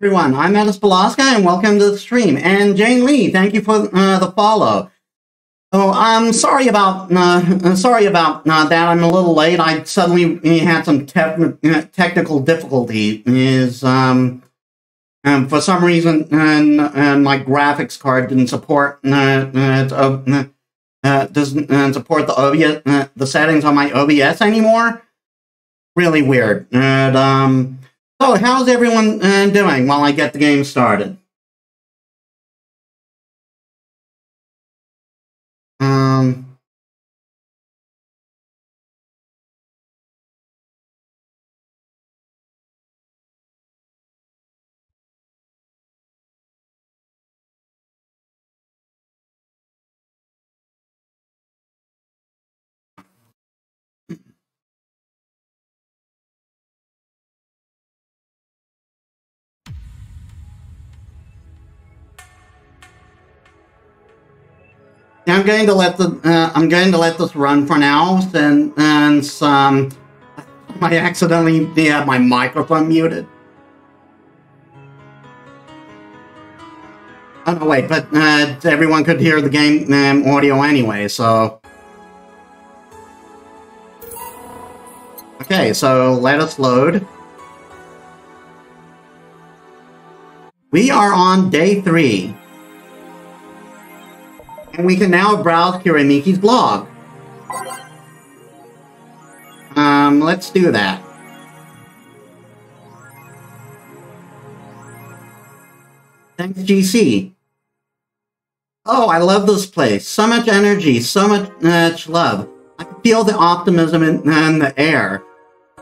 Everyone, I'm Metis Balaska and welcome to the stream. And Jane Lee, thank you for the follow. Oh, I'm sorry about that. I'm a little late. I suddenly had some technical difficulties. For some reason, my graphics card didn't support doesn't support the settings on my OBS anymore. Really weird. So, how's everyone doing while I get the game started? I'm going to let this run for now, since I accidentally had my microphone muted. Oh no, wait, but everyone could hear the game audio anyway, so. Okay, so let us load. We are on day 3. And we can now browse Kirimiki's blog. Let's do that. Thanks, GC. Oh, I love this place. So much energy, so much love. I can feel the optimism in the air.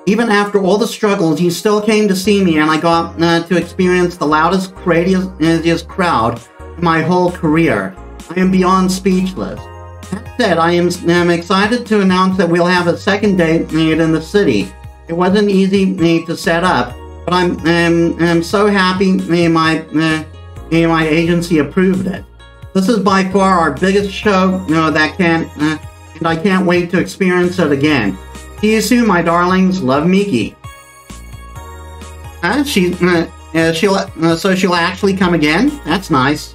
Even after all the struggles, you still came to see me, and I got to experience the loudest, craziest crowd in my whole career. I am beyond speechless. That said, I am excited to announce that we'll have a second date in the city. It wasn't easy to set up, but I'm so happy my agency approved it. This is by far our biggest show and I can't wait to experience it again. See you soon, my darlings. Love, Miki. So she'll actually come again? That's nice.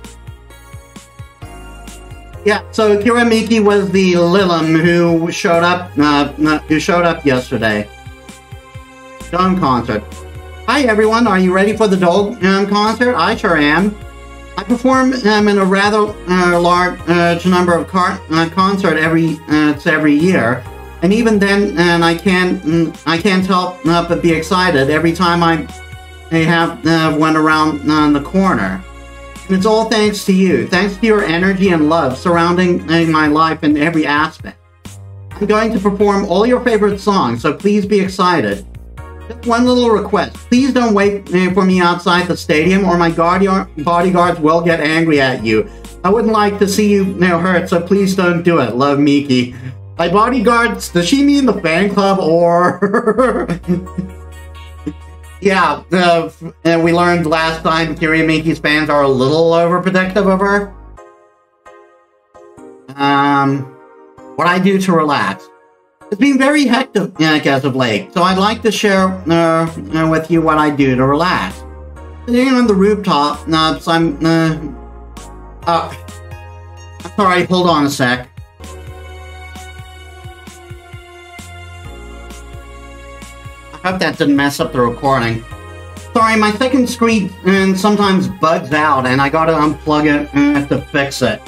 Yeah, so Kirimiki was the Lilim who showed up yesterday. Dome concert. Hi everyone, are you ready for the Dome concert? I sure am. I perform in a rather large number of concerts every year, and even then, I can't help but be excited every time I have one around the corner. And it's all thanks to you. Thanks to your energy and love surrounding my life in every aspect. I'm going to perform all your favorite songs, so please be excited. Just one little request. Please don't wait for me outside the stadium, or my bodyguards will get angry at you. I wouldn't like to see you hurt, so please don't do it. Love, Miki. By bodyguards, does she mean the fan club, or... Yeah, we learned last time Kirimiki's fans are a little overprotective of her. What I do to relax. It's been very hectic as of late, so I'd like to share with you what I do to relax. Sitting on the rooftop, I'm sorry, hold on a sec. I hope that didn't mess up the recording. Sorry, my second screen sometimes bugs out, and I gotta unplug it to fix it.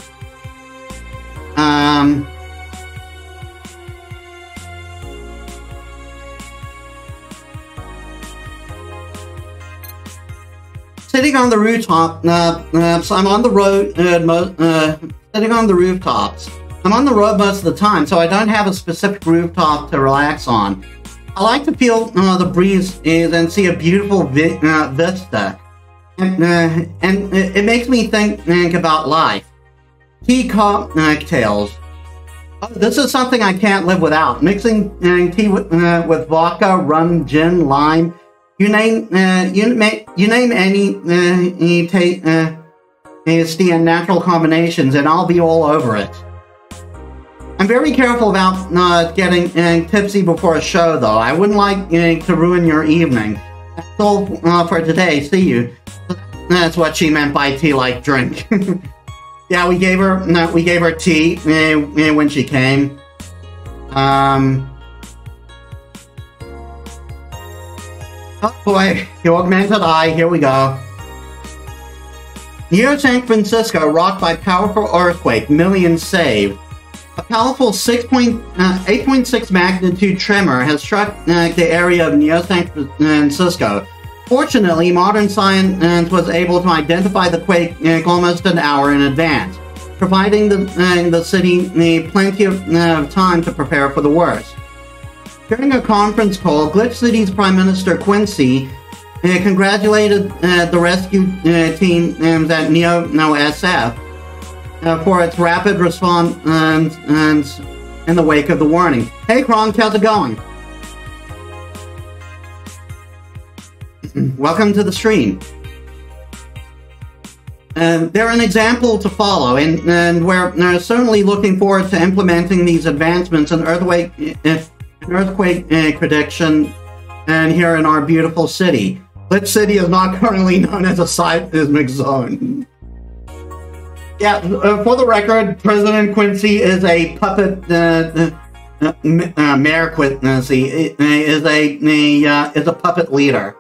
Sitting on the rooftop, so I'm on the road, sitting on the rooftops. I'm on the road most of the time, so I don't have a specific rooftop to relax on. I like to feel the breeze and see a beautiful vista, and it makes me think about life. Tea cocktails. Oh, this is something I can't live without. Mixing tea with vodka, rum, gin, lime. You name any tasty and natural combinations, and I'll be all over it. I'm very careful about getting tipsy before a show, though. I wouldn't like to ruin your evening. That's all for today. See you. that's what she meant by tea like drink. Yeah, we gave her tea when she came. Oh boy, the augmented eye, here we go. Near San Francisco, rocked by powerful earthquake, millions saved. A powerful 8.6 magnitude tremor has struck the area of Neo San Francisco. Fortunately, modern science was able to identify the quake almost an hour in advance, providing the city plenty of time to prepare for the worst. During a conference call, Glitch City's Prime Minister Quincy congratulated the rescue team at Neo SF for its rapid response and in the wake of the warning. Hey Kronk, how's it going? Welcome to the stream. They're an example to follow, and we're certainly looking forward to implementing these advancements in earthquake prediction and here in our beautiful city. Glitch City is not currently known as a seismic zone. Yeah, for the record, President Quincy is a puppet. Mayor Quincy is a puppet leader.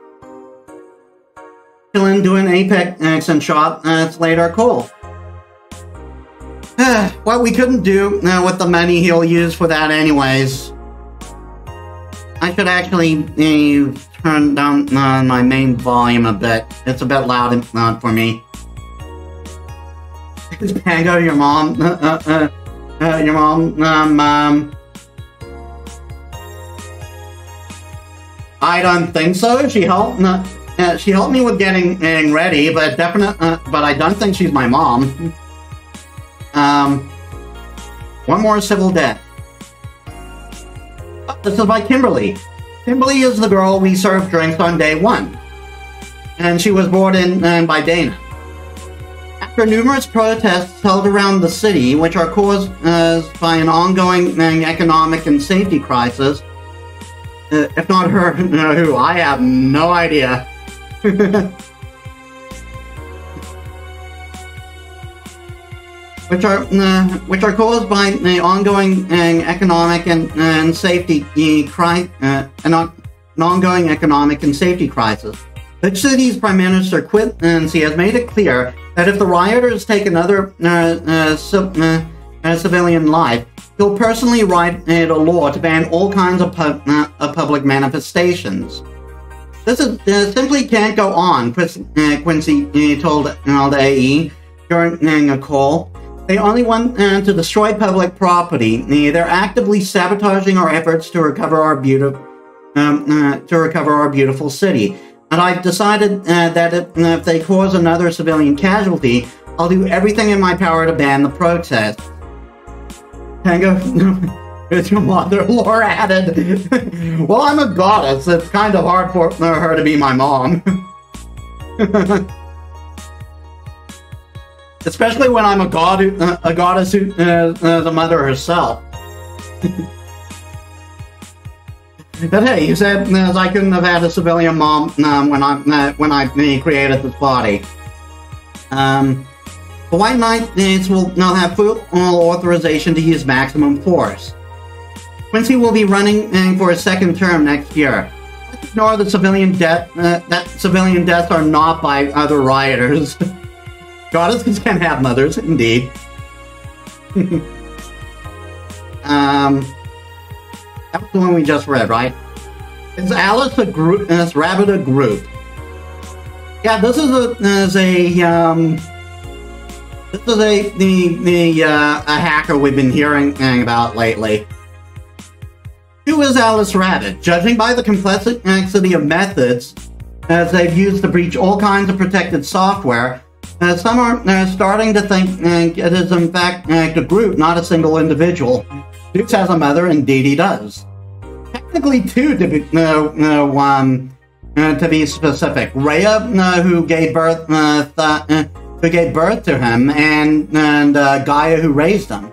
Chillin' doing Apex accent shot. That's later. Cool. What we couldn't do with the money he'll use for that, anyways. I should actually turn down my main volume a bit. It's a bit loud for me. Is Pango your mom? Your mom? I don't think so. She helped me with getting ready, but but I don't think she's my mom. One more civil debt. Oh, this is by Kimberly. Kimberly is the girl we served drinks on day one, and she was brought in by Dana. After numerous protests held around the city, which are caused by an ongoing economic and safety crisis, if not her, who, I have no idea. which are caused by the ongoing economic and safety crisis. The city's Prime Minister Quincy has made it clear that if the rioters take another civilian life, he'll personally write a law to ban all kinds of public manifestations. This simply can't go on, Quincy told AE during a call. They only want to destroy public property. They're actively sabotaging our efforts to recover our beautiful city. And I've decided that if they cause another civilian casualty, I'll do everything in my power to ban the protest. Tango, it's your mother, Laura added. Well, I'm a goddess. It's kind of hard for her to be my mom. Especially when I'm a goddess who is a mother herself. But hey, you said I couldn't have had a civilian mom when I created this body. The White Knights will now have full authorization to use maximum force. Quincy will be running for a second term next year. Let's ignore the civilian death. That civilian deaths are not by other rioters. Goddesses can have mothers, indeed. That was the one we just read, right? Is Alice a group? Is Rabbit a group? Yeah, this is a hacker we've been hearing about lately. Who is Alice Rabbit? Judging by the complexity of methods as they've used to breach all kinds of protected software, some are starting to think it is in fact a group, not a single individual. Dukes has a mother, indeed he does. Technically two, to be specific. Rhea, who gave birth to him, and Gaia, who raised him.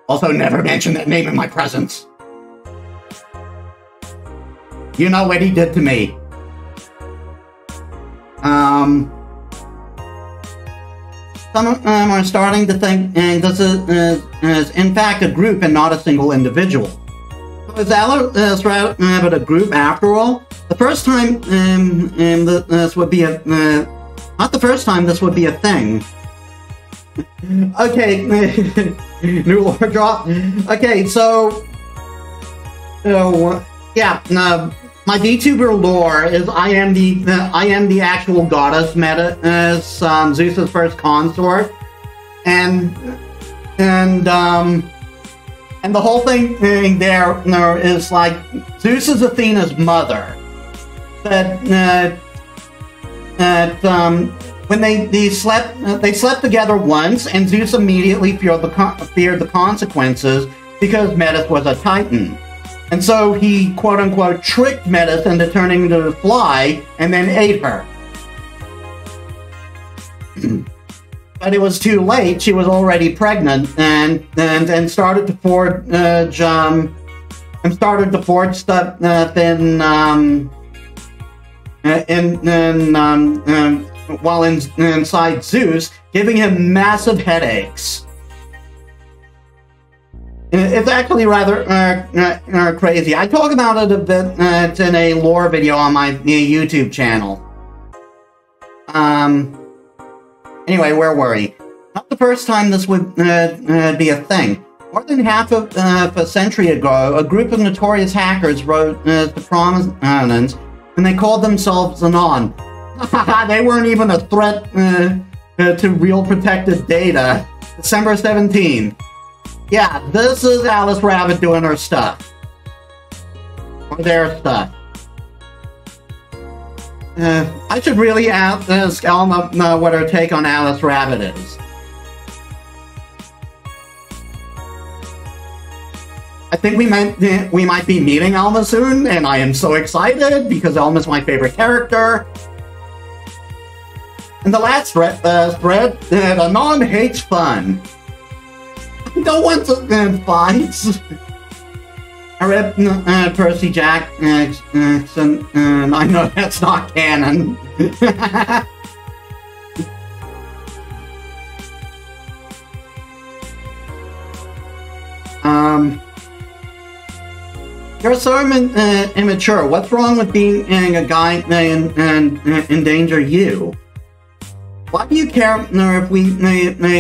Also, never mention that name in my presence. You know what he did to me. Some of them are starting to think this is in fact a group and not a single individual. So is Alice Rabbit a group after all? The first time this would be a not the first time this would be a thing. Okay, new lore drop. Okay, so yeah, my VTuber lore is I am the actual goddess Metis, Zeus's first consort, and the whole thing there is like Zeus is Athena's mother. That when they slept together once, and Zeus immediately feared the consequences because Metis was a Titan. And so he, quote-unquote, tricked Metis into turning into a fly, and then ate her. But it was too late. She was already pregnant, and started to forge stuff while inside Zeus, giving him massive headaches. It's actually rather crazy. I talk about it a bit in a lore video on my YouTube channel. Anyway, where were we? Not the first time this would be a thing. More than half of a century ago, a group of notorious hackers wrote to prominence, and they called themselves Anon. They weren't even a threat to real protected data. December 17th. Yeah, this is Alice Rabbit doing her stuff. Or their stuff. I should really ask Alma what her take on Alice Rabbit is. I think we might be meeting Alma soon, and I am so excited because Alma's my favorite character. And the last thread, Anon hates fun. I don't want to fights. I read Percy Jackson, and I know that's not canon. You're so immature. What's wrong with being a guy and endanger you? Why do you care if we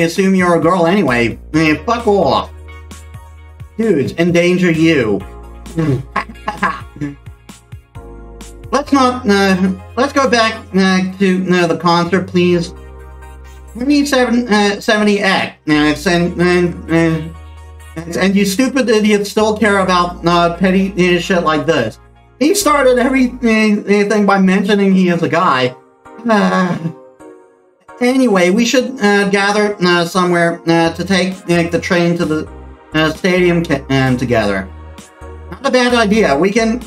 assume you're a girl anyway? Fuck off. Dudes, endanger you. Let's go back to the concert, please. We need 70X. And you stupid idiots still care about petty shit like this. He started everything by mentioning he is a guy. Anyway, we should gather somewhere to take the train to the stadium together. Not a bad idea. We can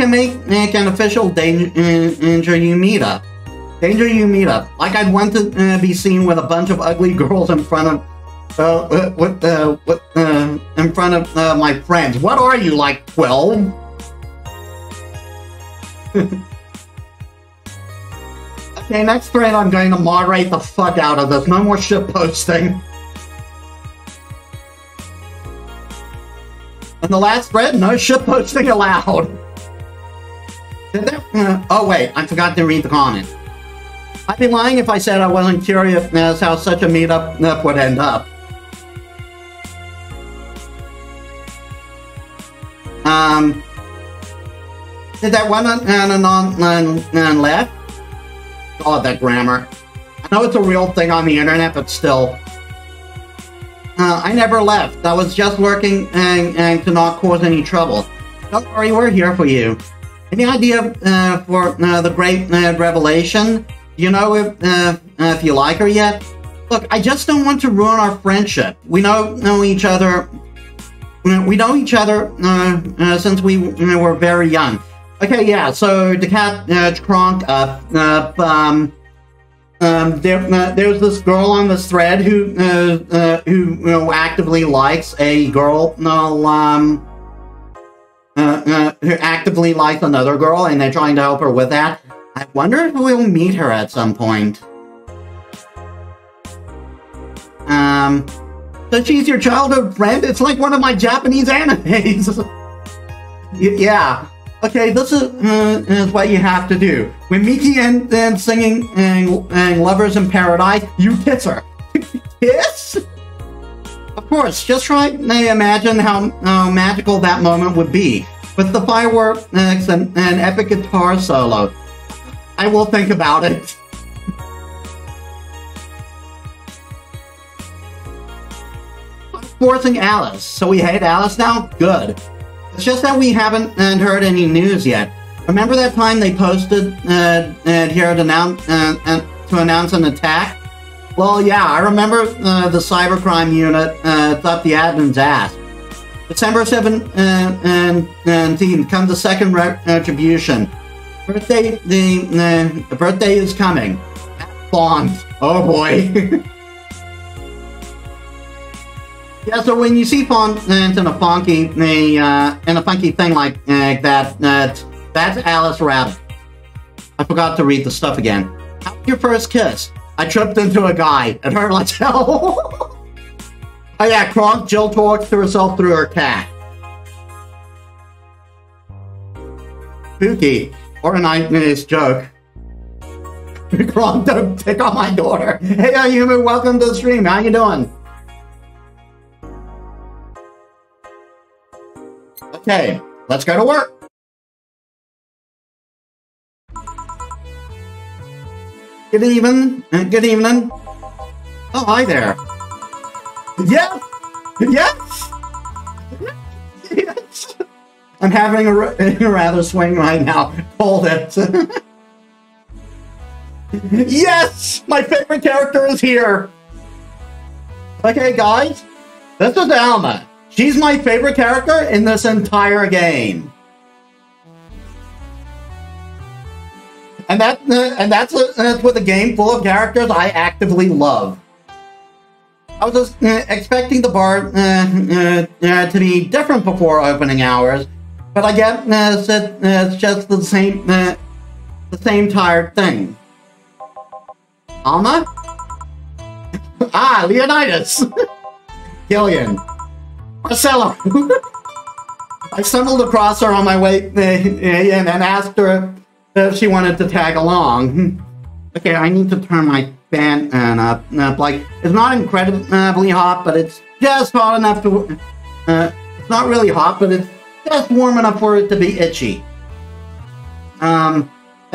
make an official Danger You meetup. Danger You meetup. Like I'd want to be seen with a bunch of ugly girls in front of my friends. What are you, like 12? Okay, next thread I'm going to moderate the fuck out of this. No more shit posting. And the last thread, no shit posting allowed. Oh wait, I forgot to read the comment. I'd be lying if I said I wasn't curious as how such a meetup would end up. Did that one Anon left? God, that grammar. I know it's a real thing on the internet, but still. I never left. I was just lurking and to not cause any trouble. Don't worry, we're here for you. Any idea for the great revelation? Do you know if you like her yet? Look, I just don't want to ruin our friendship. We know each other. We know each other since we were very young. Okay, yeah. So to cat Kronk up, there's this girl on this thread who actively likes a girl who actively likes another girl, and they're trying to help her with that. I wonder if we'll meet her at some point. So she's your childhood friend? It's like one of my Japanese animes. Yeah. Okay, this is what you have to do. When Miki and singing and Lovers in Paradise, you kiss her. Kiss? Of course, just try to imagine how magical that moment would be. With the fireworks and an epic guitar solo. I will think about it. Forcing Alice. So we hate Alice now? Good. It's just that we haven't heard any news yet. Remember that time they posted here to announce an attack? Well, yeah, I remember the cybercrime unit up the admin's ass. December 17th comes the second retribution. The birthday is coming. Font. Oh boy. Yeah, so when you see font in a funky thing like that, that's Alice Rabbit. I forgot to read the stuff again. How was your first kiss? I tripped into a guy. It hurt like hell. Oh yeah, Kronk, Jill talks to herself through her cat. Spooky. Or a nice joke. Kronk, don't pick on my daughter. Hey, human, welcome to the stream. How you doing? Okay, let's go to work. Good evening. Good evening. Oh, hi there. Yes! Yes! Yes! I'm having a rather swing right now. Hold it. Yes! My favorite character is here! Okay, guys. This is Alma. She's my favorite character in this entire game. And that's with a game full of characters I actively love. I was just expecting the bar to be different before opening hours, but I guess it's just the same tired thing. Alma? Ah, Leonidas! Gillian. Marcella! I stumbled across her on my way in and asked her if she wanted to tag along. Okay, I need to turn my fan up. Like, it's not incredibly hot, but it's just hot enough to... it's not really hot, but it's just warm enough for it to be itchy. I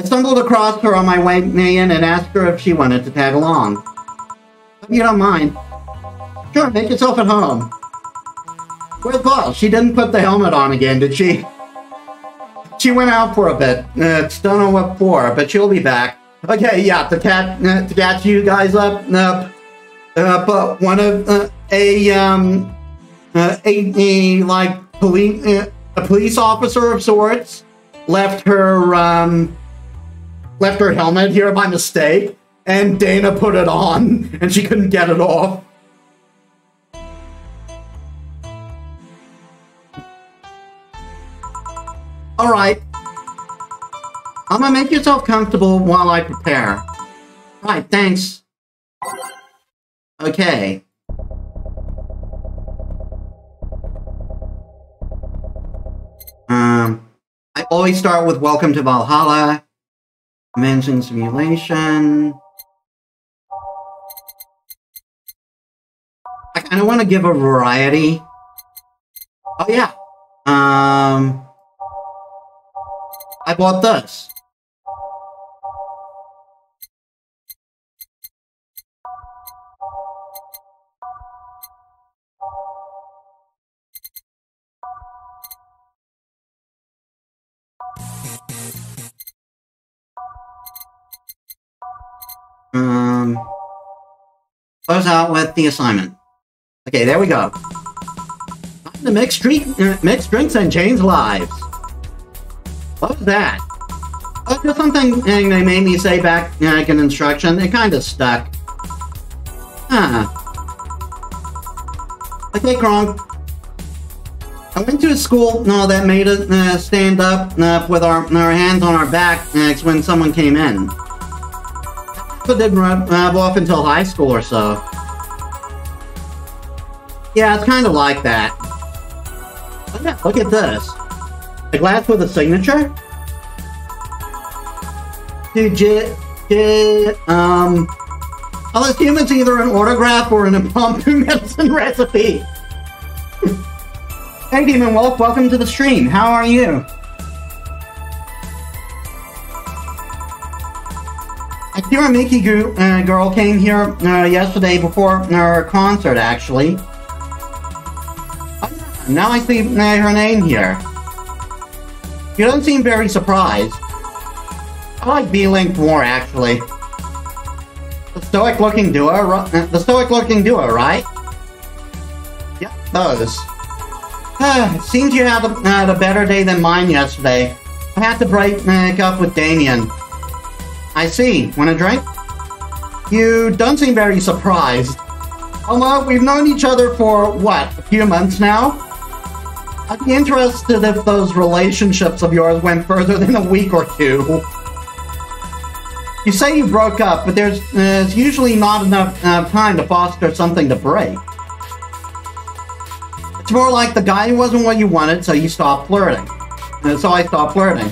stumbled across her on my way in and asked her if she wanted to tag along. If you don't mind. Sure, make yourself at home. Where's Paul? She didn't put the helmet on again, did she? She went out for a bit. Don't know what for, but she'll be back. Okay, yeah, to catch you guys up. But one of a police officer of sorts left her helmet here by mistake, and Dana put it on, and she couldn't get it off. Alright. I'm gonna make yourself comfortable while I prepare. Right, thanks. Okay. I always start with Welcome to Valhalla. Commencing simulation. I kinda wanna give a variety. Oh yeah. I bought this. Close out with the assignment. Okay, there we go. Time to mix drinks and change lives. What was that? Oh, just something they made me say back like an instruction. It kind of stuck. Huh. Okay, Kronk. I went to a school that made us stand up with our hands on our back when someone came in. But didn't rub off until high school or so. Yeah, it's kind of like that. But yeah, look at this. A glass with a signature? I'll assume it's either an autograph or an impromptu medicine recipe. Hey Demon Wolf, welcome to the stream. How are you? A Kiramiki girl came here yesterday before our concert, actually. Now I see her name here. You don't seem very surprised. I like B-Link more, actually. The stoic-looking duo, right? Yep, those. It seems you had a better day than mine yesterday. I had to break up with Damien. I see. Want a drink? You don't seem very surprised. Alma, we've known each other for, what, a few months now? I'd be interested if those relationships of yours went further than a week or two. You say you broke up, but there's usually not enough time to foster something to break. It's more like the guy wasn't what you wanted, so you stopped flirting. So I stopped flirting.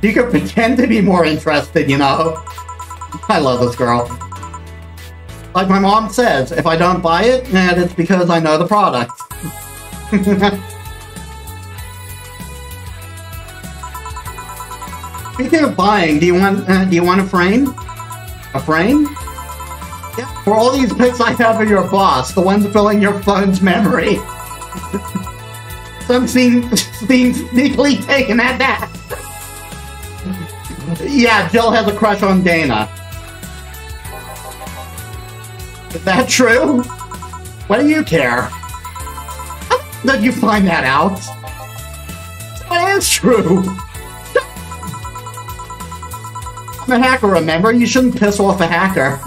You could pretend to be more interested, you know. I love this girl. Like my mom says, if I don't buy it, it's because I know the product. Speaking of buying, do you want a frame? A frame? Yeah, for all these pics I have of your boss, the ones filling your phone's memory. Some seem sneakily taken at that. Yeah, Jill has a crush on Dana. Is that true? What do you care? How did you find that out? That is true. I'm a hacker, remember? You shouldn't piss off a hacker.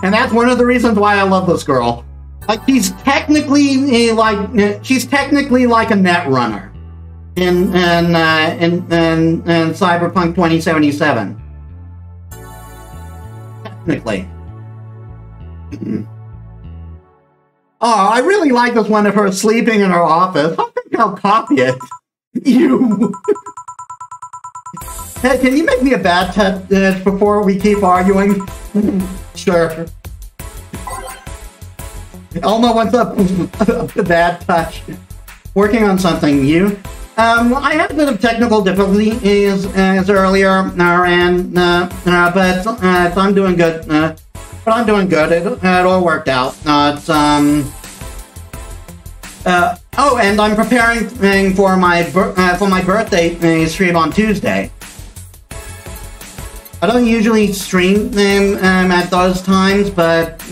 And that's one of the reasons why I love this girl. Like, she's technically like a net runner in Cyberpunk 2077. Technically. Oh, I really like this one of her sleeping in her office. I think I'll copy it. You. Hey, can you make me a bad touch before we keep arguing? Sure. Alma wants a bad touch. Working on something new. I had a bit of technical difficulties earlier, but I'm doing good. But I'm doing good. It all worked out. Oh, and I'm preparing for my birthday stream on Tuesday. I don't usually stream at those times, but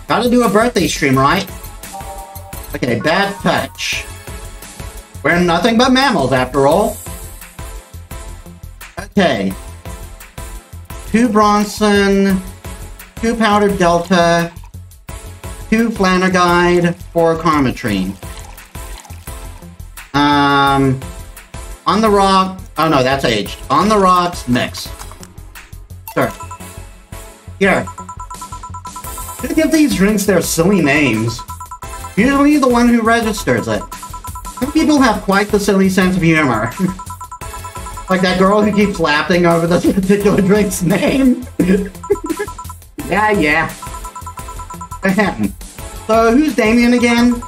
gotta do a birthday stream, right? Okay, bad touch. We're nothing but mammals, after all. Okay. 2 Bronson, 2 Powdered Delta, 2 Flanagide, 4 Karmatrine. On the rock. Oh no, that's aged. On the rocks, mix. Sure. Here. Who give these drinks their silly names? Usually the one who registers it. Some people have quite the silly sense of humor. Like that girl who keeps laughing over this particular drink's name. Yeah. So who's Damien again?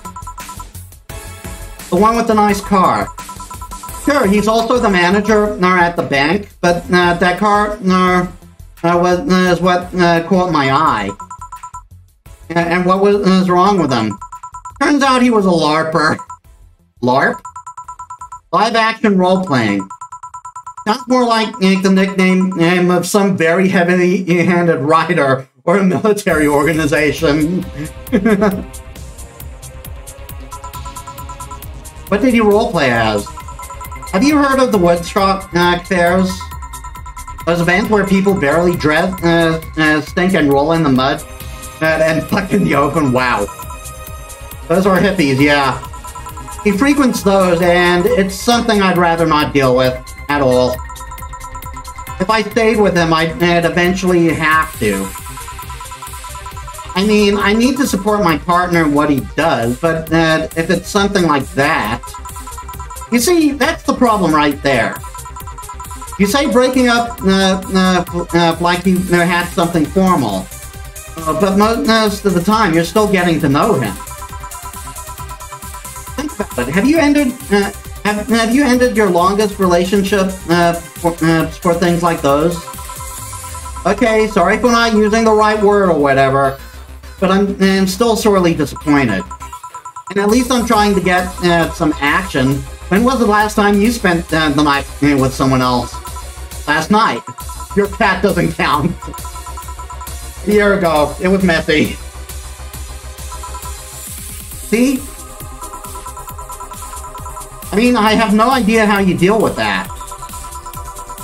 The one with the nice car. Sure, he's also the manager at the bank, but that car is what caught my eye. And what was wrong with him? Turns out he was a LARPer. LARP? Live-action role-playing. Sounds more like the nickname of some very heavy-handed writer or a military organization. What did he roleplay as? Have you heard of the Woodstock fairs? Those events where people barely dress, stink and roll in the mud and fuck in the open? Wow. Those are hippies, yeah. He frequents those, and it's something I'd rather not deal with at all. If I stayed with him, I'd eventually have to. I mean, I need to support my partner in what he does, but if it's something like that... You see, that's the problem right there. You say breaking up like you had something formal, but most of the time you're still getting to know him. Think about it. Have you ended have you ended your longest relationship for things like those? Okay, sorry for not using the right word or whatever, but I'm still sorely disappointed. And at least I'm trying to get some action. When was the last time you spent the night with someone else? Last night. Your cat doesn't count. A year ago, it was messy. See? I mean, I have no idea how you deal with that.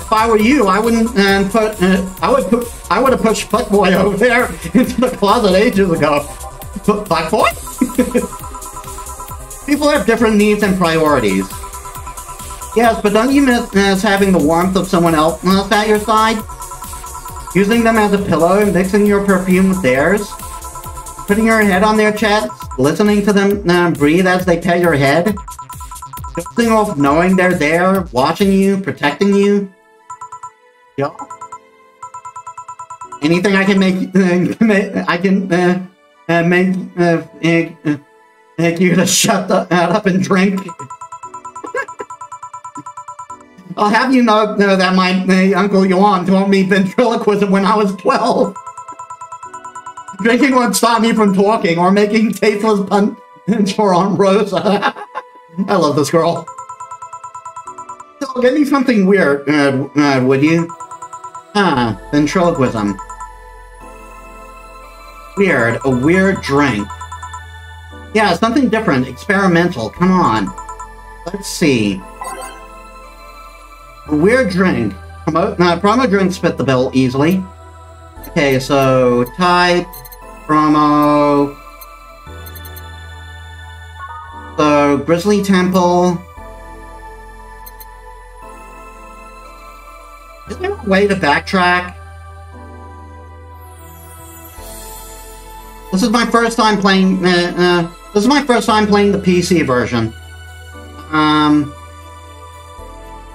If I were you, I wouldn't I would have pushed Fuckboy over there into the closet ages ago. Fuckboy? People have different needs and priorities. Yes, but don't you miss having the warmth of someone else at your side? Using them as a pillow and mixing your perfume with theirs? Putting your head on their chest? Listening to them breathe as they pet your head? Dozing off knowing they're there, watching you, protecting you? Yeah? Anything I can make you to shut up and drink? I'll have you know that my Uncle Yuan taught me ventriloquism when I was 12. Drinking won't stop me from talking or making tasteless punch for Aunt Rosa. I love this girl. So, get me something weird, would you? Ventriloquism. Weird. A weird drink. Yeah, something different. Experimental. Come on. Let's see. A weird drink. Promo drinks fit the bill easily. Okay, so type promo. So Grizzly Temple. Is there a way to backtrack? This is my first time playing. This is my first time playing the PC version.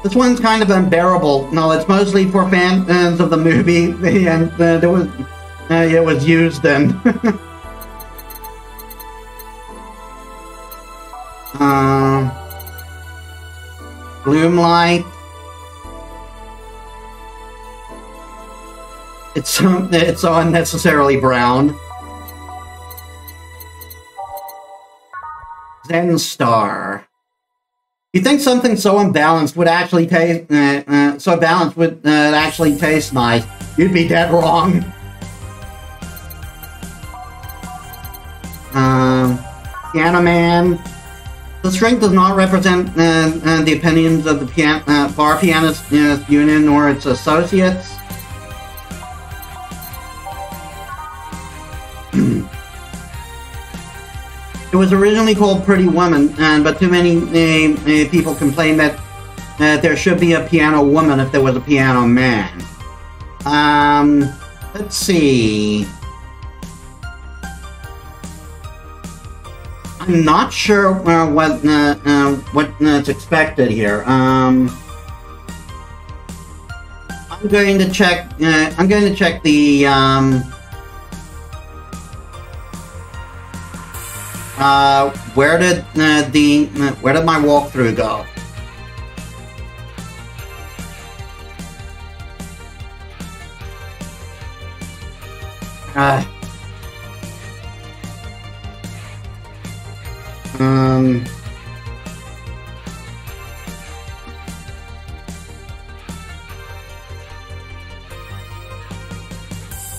This one's kind of unbearable. No, it's mostly for fans of the movie, and it was used then. Gloomlight. It's so unnecessarily brown. Zen Star. You think something so unbalanced would actually taste actually taste nice? You'd be dead wrong. Piano Man. This drink does not represent the opinions of the Bar Pianist Union or its associates. It was originally called Pretty Woman, but too many people complained that there should be a piano woman if there was a piano man. Let's see. I'm not sure what's expected here. I'm going to check. I'm going to check the. Where did my walkthrough go?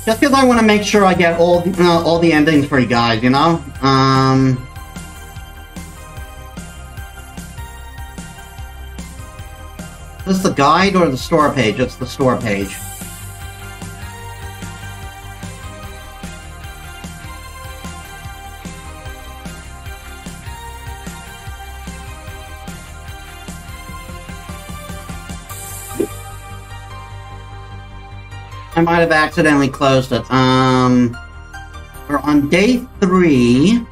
Just because I want to make sure I get all the endings for you guys, you know? Is this the guide or the store page? It's the store page. I might have accidentally closed it. We're on day 3.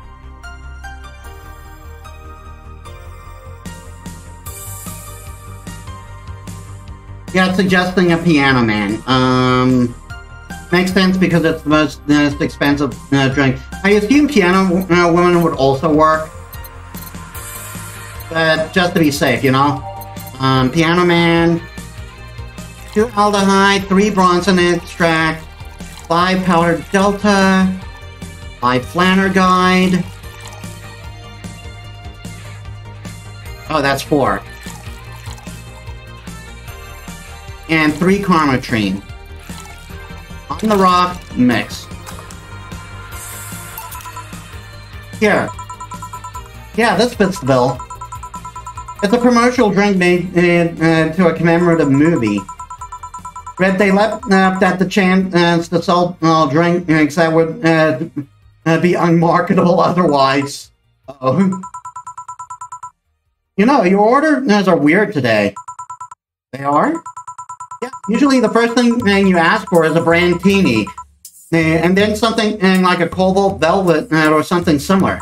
Yeah, it's suggesting a Piano Man. Makes sense because it's the most expensive drink. I assume Piano Woman would also work. But just to be safe, you know? Piano Man, 2 aldehyde, 3 Bronson extract, 5 powdered delta, 5 Flanner guide. Oh, that's 4. And 3 Karmatrine. On the rock, mix. Here. Yeah, this fits the bill. It's a promotional drink made into a commemorative movie. Read they left at the chance to sell drinks that would be unmarketable otherwise. Uh-oh. You know, your orders are weird today. They are? Yeah, usually the first thing you ask for is a Brandtini, and then something like a Cobalt Velvet or something similar.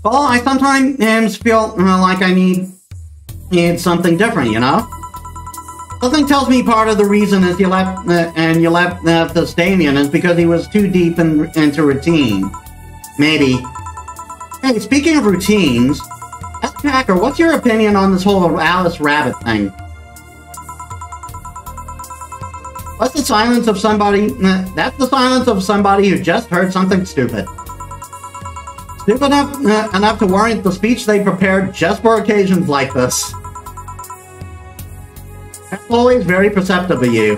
Well, I sometimes feel like I need something different, you know? Something tells me part of the reason is you left this Damien is because he was too deep into routine. Maybe. Hey, speaking of routines, Packer, what's your opinion on this whole Alice Rabbit thing? What's the silence of somebody? That's the silence of somebody who just heard something stupid. Stupid enough to warrant the speech they prepared just for occasions like this. That's always very perceptive of you.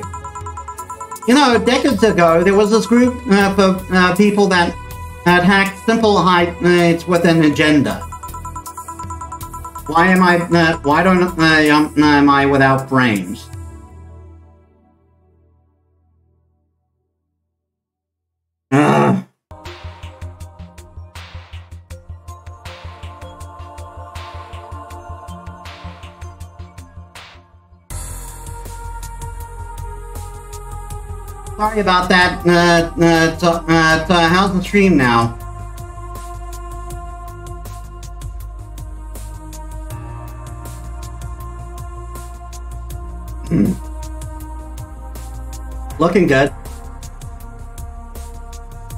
You know, decades ago, there was this group of people that had hacked simple heights with an agenda. Why don't am I without frames? Sorry about that. How's the stream now? Looking good.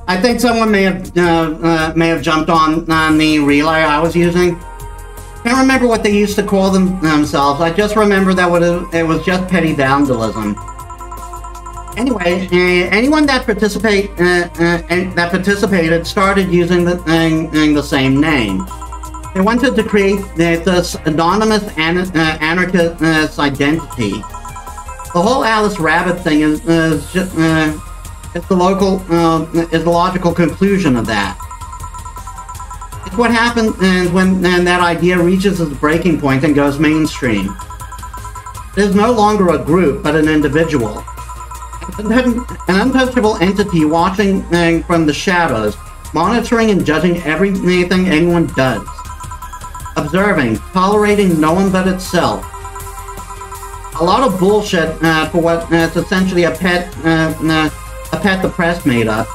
I think someone may have jumped on the relay I was using. Can't remember what they used to call themselves. I just remember that it was just petty vandalism. Anyway, anyone that participated started using the same name. They wanted to create this anonymous anarchist identity. The whole Alice Rabbit thing is the logical conclusion of that. It's what happens when that idea reaches its breaking point and goes mainstream. It is no longer a group, but an individual. An untouchable entity watching from the shadows, monitoring and judging everything anyone does. Observing, tolerating no one but itself. A lot of bullshit for what it's essentially a pet the press made up.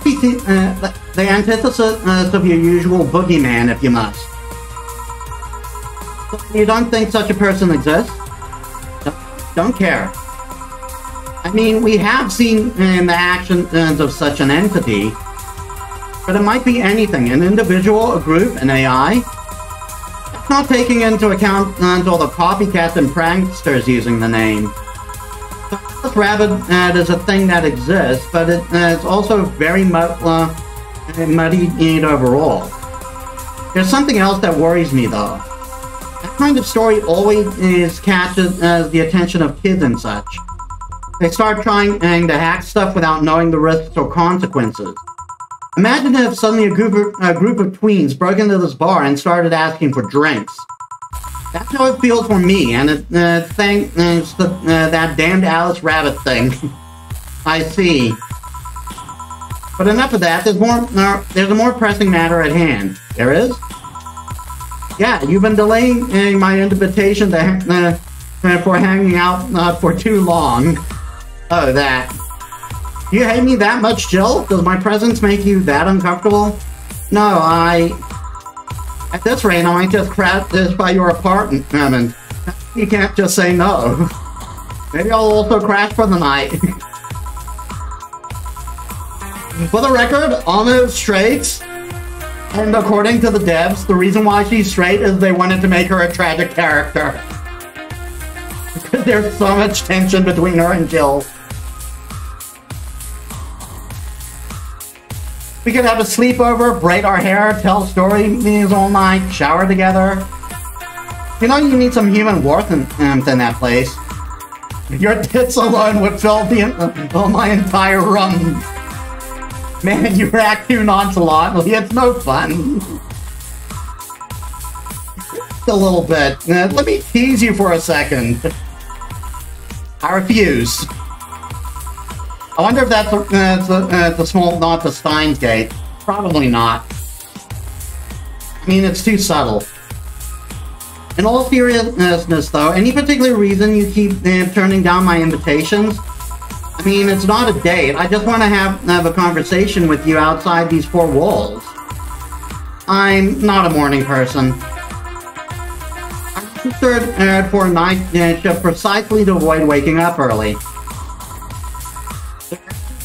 The antithesis of your usual boogeyman, if you must. So you don't think such a person exists? Don't care. I mean, we have seen the actions of such an entity, but it might be anything, an individual, a group, an AI. It's not taking into account all the copycats and pranksters using the name. This rabbit is a thing that exists, but it's also very muddied overall. There's something else that worries me, though. That kind of story always catches the attention of kids and such. They start trying to hack stuff without knowing the risks or consequences. Imagine if suddenly a group of tweens broke into this bar and started asking for drinks. That's how it feels for me, and it's that damned Alice Rabbit thing. I see. But enough of that. There's a more pressing matter at hand. There is? Yeah, you've been delaying my invitation to for hanging out for too long. Oh, that. You hate me that much, Jill? Does my presence make you that uncomfortable? No, at this rate, I might just crash this by your apartment. You can't just say no. Maybe I'll also crash for the night. For the record, Alma is straight. And according to the devs, the reason why she's straight is they wanted to make her a tragic character. Because there's so much tension between her and Jill. We could have a sleepover, braid our hair, tell stories all night, shower together. You know you need some human warmth in that place. Your tits alone would fill my entire room. Man, you act too nonchalantly. It's no fun. Just a little bit. Let me tease you for a second. I refuse. I wonder if that's a small nod to Steins Gate. Probably not. I mean, it's too subtle. In all seriousness, though, any particular reason you keep turning down my invitations? I mean, it's not a date. I just want to have a conversation with you outside these four walls. I'm not a morning person. I registered for a night shift precisely to avoid waking up early.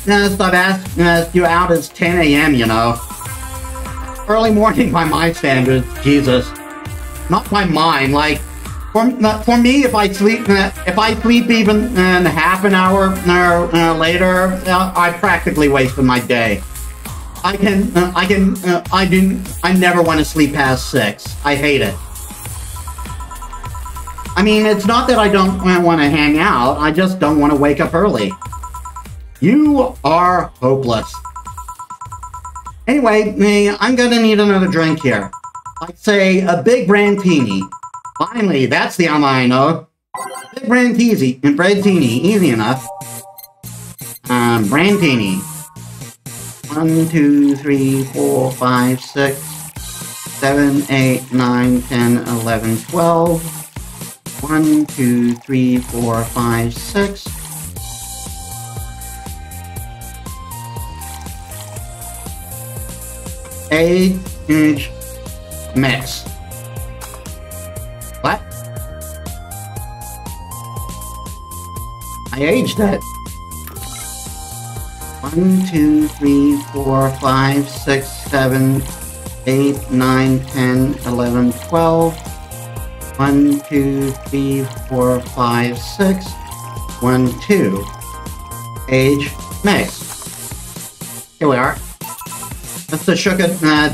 I've asked you out as 10 a.m., you know. Early morning by my standards, Jesus. Not by mine, like, for me, if I sleep even half an hour later, I practically wasted my day. I never want to sleep past 6. I hate it. I mean, it's not that I don't want to hang out, I just don't want to wake up early. You are hopeless. Anyway, I'm gonna need another drink here. I'd say a big brandtini. Finally, that's the Alma I know. Big brandtini, easy enough. Brandtini. 1, 2, 3, 4, 5, 6, 7, 8, 9, 10, 11, 12. 1, 2, 3, 4, 5, 6. Age mix. What? I aged it. 1, 2, 3, 4, 5, 6, 7, 8, 9, 10, 11, 12. 1, 2, 3, 4, 5, 6. 1, 2. Age mix. Here we are. That's the sugar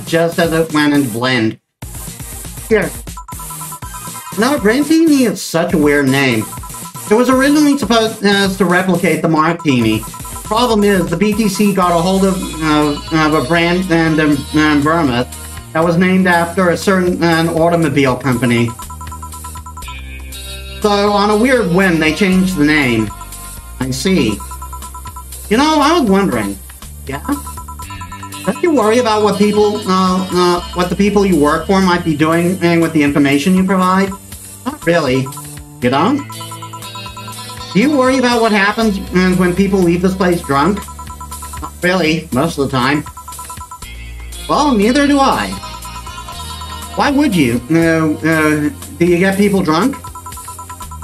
just as it went in blend. Here. Now, Brandtini is such a weird name. It was originally supposed to replicate the Martini. Problem is, the BTC got a hold of a brand in Burma that was named after a certain automobile company. So, on a weird whim, they changed the name. I see. You know, I was wondering. Yeah? Don't you worry about what the people you work for might be doing with the information you provide? Not really. You don't? Do you worry about what happens when people leave this place drunk? Not really, most of the time. Well, neither do I. Why would you? Do you get people drunk?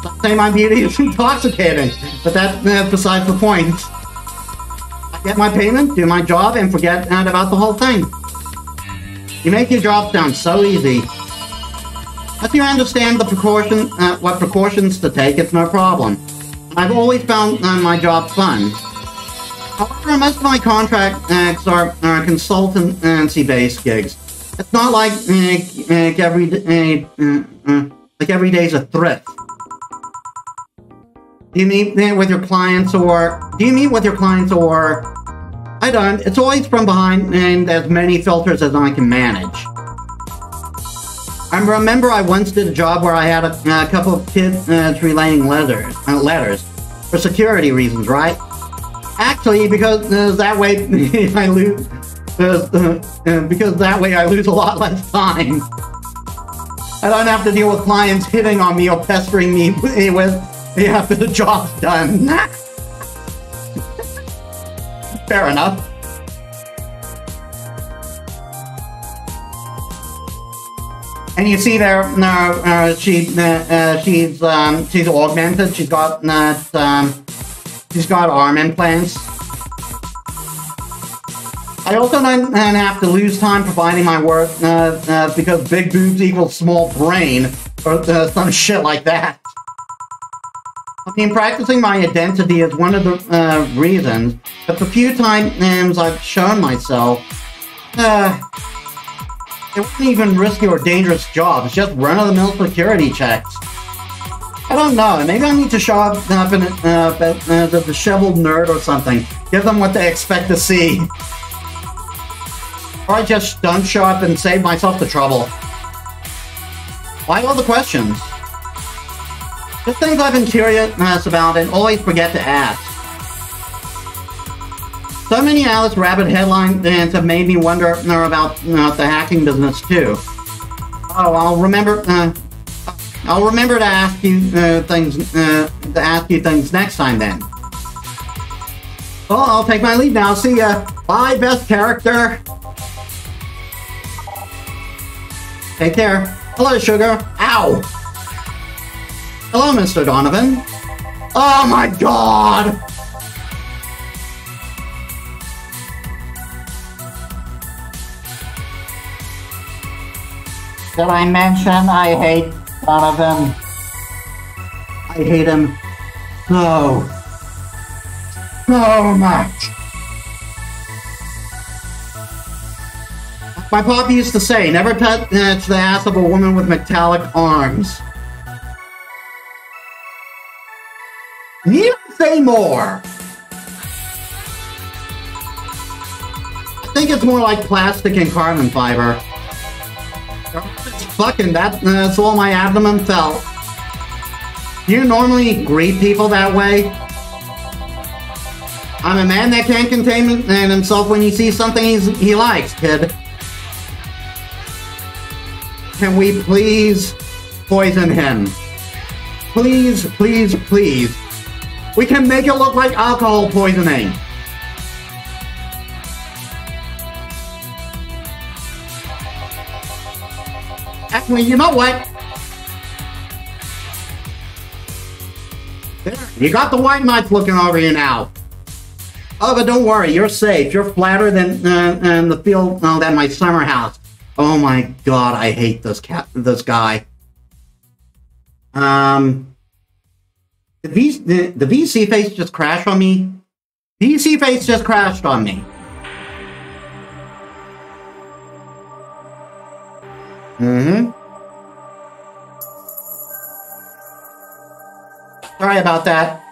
Some say my beauty is intoxicating, but that's beside the point. I get my payment, do my job, and forget about the whole thing. You make your job sound so easy. If you understand the what precautions to take, it's no problem. I've always found my job fun. However, most of my contracts are consultancy-based gigs. It's not like every day's a thrift. Do you meet with your clients or... I don't. It's always from behind and as many filters as I can manage. I remember I once did a job where I had a couple of kids relaying letters for security reasons, right? Actually, because that way I lose a lot less time. I don't have to deal with clients hitting on me or pestering me with after the job's done. Fair enough. And you see there, she's augmented. She's got arm implants. I also don't have to lose time providing my work because big boobs equals small brain or some shit like that. I mean, practicing my identity is one of the reasons, but the few times I've shown myself, it wasn't even risky or dangerous job. It's just run-of-the-mill security checks. I don't know. Maybe I need to show up as a disheveled nerd or something. Give them what they expect to see. Or I just don't show up and save myself the trouble. Why all the questions? Just things I've been curious about and always forget to ask. So many Alice Rabbit headlines have made me wonder about the hacking business too. Oh, I'll remember to ask you things next time then. Well, I'll take my leave now. See ya. Bye, best character. Take care. Hello, Sugar. Ow. Hello, Mr. Donovan. Oh my god! Did I mention I hate Donovan? I hate him so much. My pop used to say, never touch the ass of a woman with metallic arms. Need I say more? I think it's more like plastic and carbon fiber. Fucking that's all my abdomen felt. Do you normally greet people that way? I'm a man that can't contain himself when he sees something he likes, kid. Can we please poison him? Please, please, please. We can make it look like alcohol poisoning. Actually, you know what? There, you got the white knights looking over you now. Oh, but don't worry, you're safe. You're flatter than the field than my summer house. Oh my god, I hate this guy. The VC face just crashed on me. VC face just crashed on me. Sorry about that.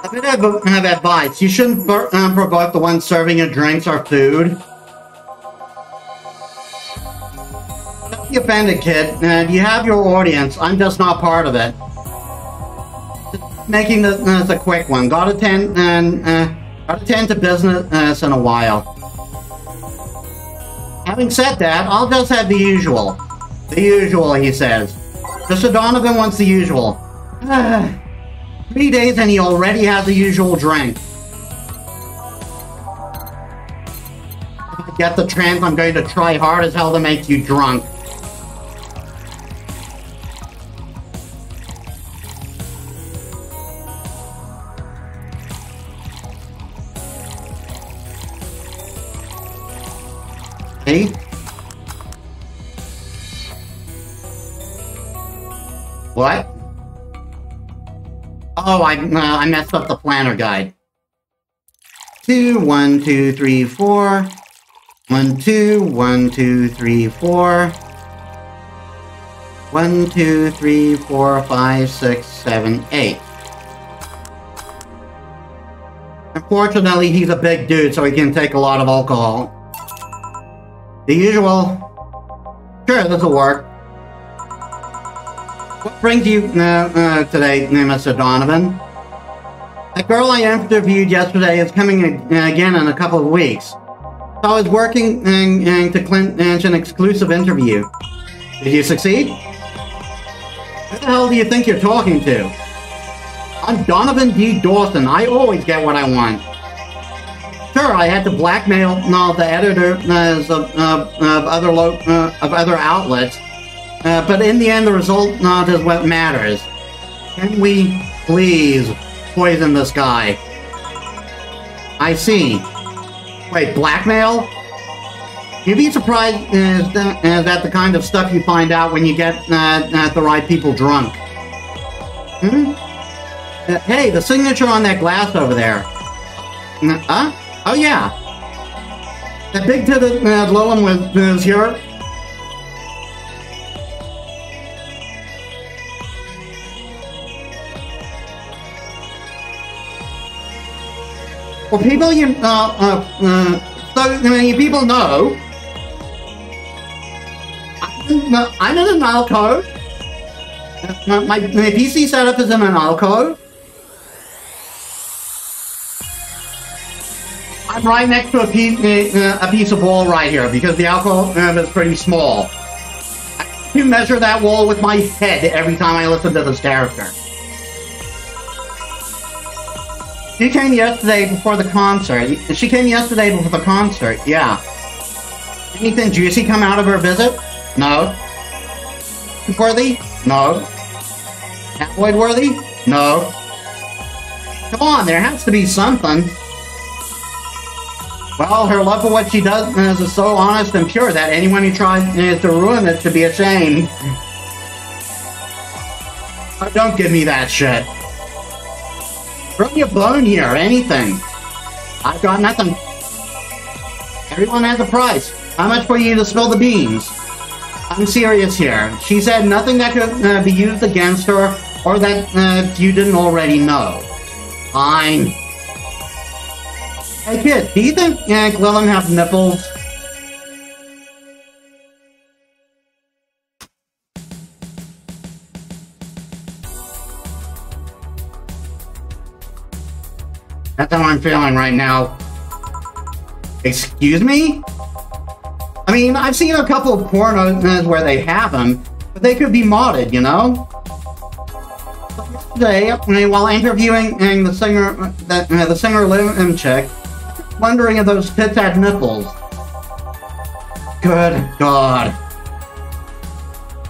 A bit of advice. You shouldn't provoke the one serving your drinks or food. Don't be offended, kid. You have your audience. I'm just not part of it. Just making this a quick one. Gotta tend to business in a while. Having said that, I'll just have the usual. The usual, he says. Mr. Donovan wants the usual. 3 days and he already has the usual drink. If I get the trance, I'm going to try hard as hell to make you drunk. Hey? What? Oh, I messed up the planner guide. 2, 1, 2, 3, 4. 1, 2, 1, 2, 3, 4. 1, 2, 3, 4, 5, 6, 7, 8. Unfortunately, he's a big dude, so he can take a lot of alcohol. The usual. Sure, this'll work. What brings you today, Mr. Donovan? The girl I interviewed yesterday is coming again in a couple of weeks. I was working to clinch an exclusive interview. Did you succeed? Who the hell do you think you're talking to? I'm Donovan D. Dawson. I always get what I want. Sure, I had to blackmail the editors of other outlets, but in the end, the result is what matters. Can we please poison this guy? I see. Wait, blackmail? You'd be surprised at the kind of stuff you find out when you get the right people drunk. Hey, the signature on that glass over there. Huh? Oh, yeah. That big-titted Lilum was here. Well, people, you people know. I'm in an alcove. My PC setup is in an alcove. I'm right next to a piece of wall right here because the alcove is pretty small. I have to measure that wall with my head every time I listen to this character. She came yesterday before the concert. She came yesterday before the concert, yeah. Anything juicy come out of her visit? No. Worthy? No. Tabloid worthy? No. Come on, there has to be something. Well, her love for what she does is so honest and pure that anyone who tries to ruin it should be ashamed. Oh, don't give me that shit. Throw me a bone here, anything. I've got nothing. Everyone has a price. How much for you to spill the beans? I'm serious here. She said nothing that could be used against her or that you didn't already know. Fine. Hey kid, do you think Lilum have nipples? That's how I'm feeling right now. Excuse me? I mean, I've seen a couple of pornos where they have them, but they could be modded, you know? Today, while interviewing the singer Lilum chick, wondering if those tits had nipples. Good God.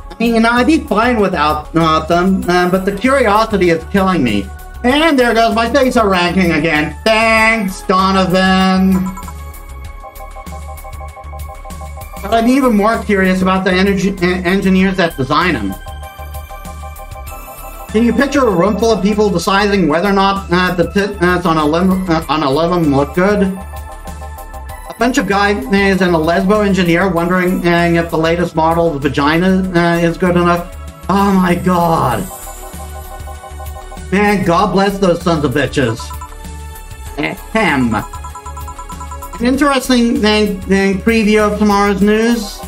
I mean, I'd be fine without them, but the curiosity is killing me. And there goes my Phaser ranking again. Thanks, Donovan. But I'm even more curious about the engineers that design them. Can you picture a room full of people deciding whether or not the tits on a Lilum look good? A bunch of guys and a lesbo engineer wondering if the latest model of vagina is good enough. Oh my God. Man, God bless those sons of bitches. Ahem. An interesting preview of tomorrow's news.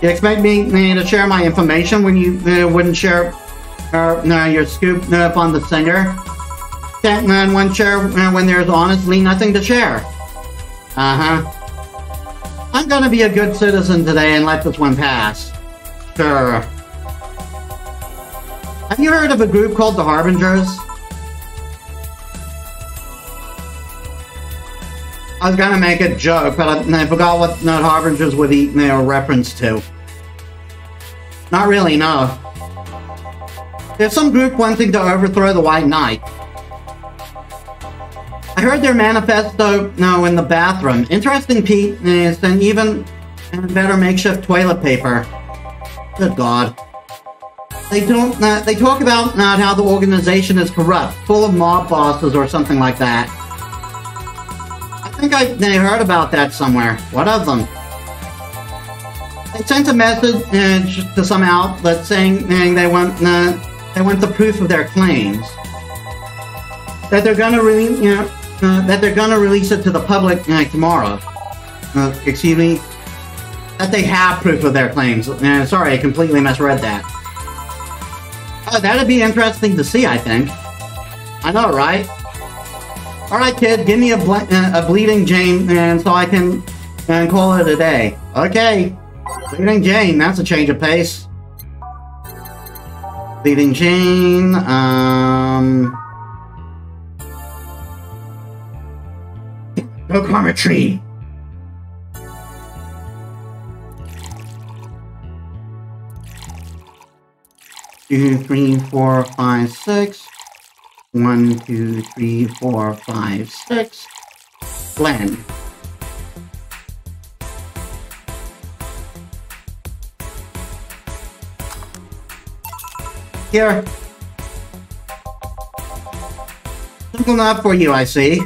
You expect me to share my information when you wouldn't share your scoop on the singer? And one share when there's honestly nothing to share. Uh-huh. I'm gonna be a good citizen today and let this one pass. Sure. Have you heard of a group called the Harbingers? I was gonna make a joke, but I forgot what Harbingers would be a reference to. Not really, no. There's some group wanting to overthrow the White Knight. I heard their manifesto in the bathroom. Interesting piece, and even better makeshift toilet paper. Good God. They talk about how the organization is corrupt, full of mob bosses or something like that. I think I heard about that somewhere. What of them? They sent a message to some outlet saying they want the proof of their claims. That they're gonna release it to the public tomorrow. Excuse me. That they have proof of their claims. Sorry, I completely misread that. That'd be interesting to see, I think. I know, right? Alright, kid, give me a Bleeding Jane, and so I can call it a day. Okay. Bleeding Jane, that's a change of pace. Bleeding Jane, no karma tree. Two, three, four, five, six. 1, 2, 3, 4, 5, 6. Blend. Here. Simple enough for you, I see.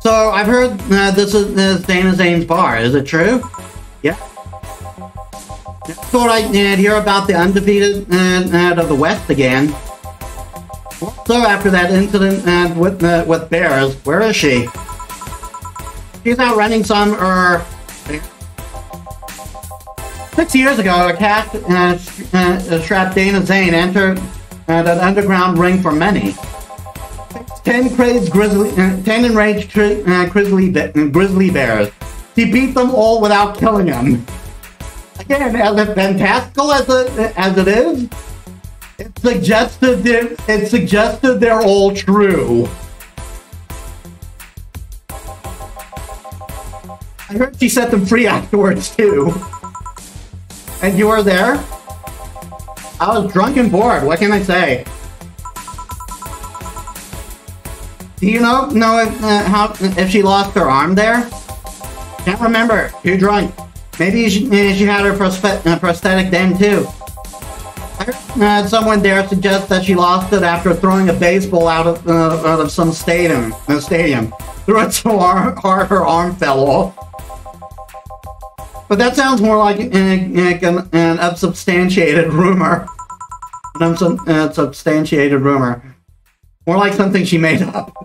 So, I've heard this is Dana Zane's bar. Is it true? Yeah. Thought I'd hear about the undefeated of the West again. So after that incident with bears, where is she? She's out running some, 6 years ago, a cat strapped Dana Zane entered an underground ring for many. 10 enraged grizzly bears. He beat them all without killing them. Again, as fantastical as it is, it suggested they're all true. I heard she set them free afterwards too. And you were there? I was drunk and bored. What can I say? Do you know if she lost her arm there? Can't remember. Too drunk. Maybe she had her prosthetic then too. I heard someone there suggest that she lost it after throwing a baseball out of some stadium. Threw it so hard her arm fell off. But that sounds more like an unsubstantiated rumor. An unsubstantiated rumor. More like something she made up.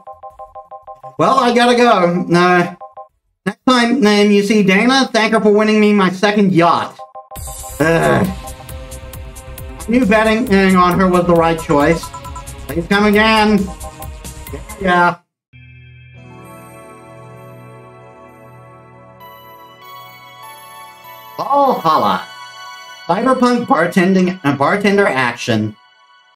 Well, I gotta go. Next time you see Dana, thank her for winning me my second yacht. I knew betting on her was the right choice. Please come again. Yeah. Valhalla. Cyberpunk bartender action.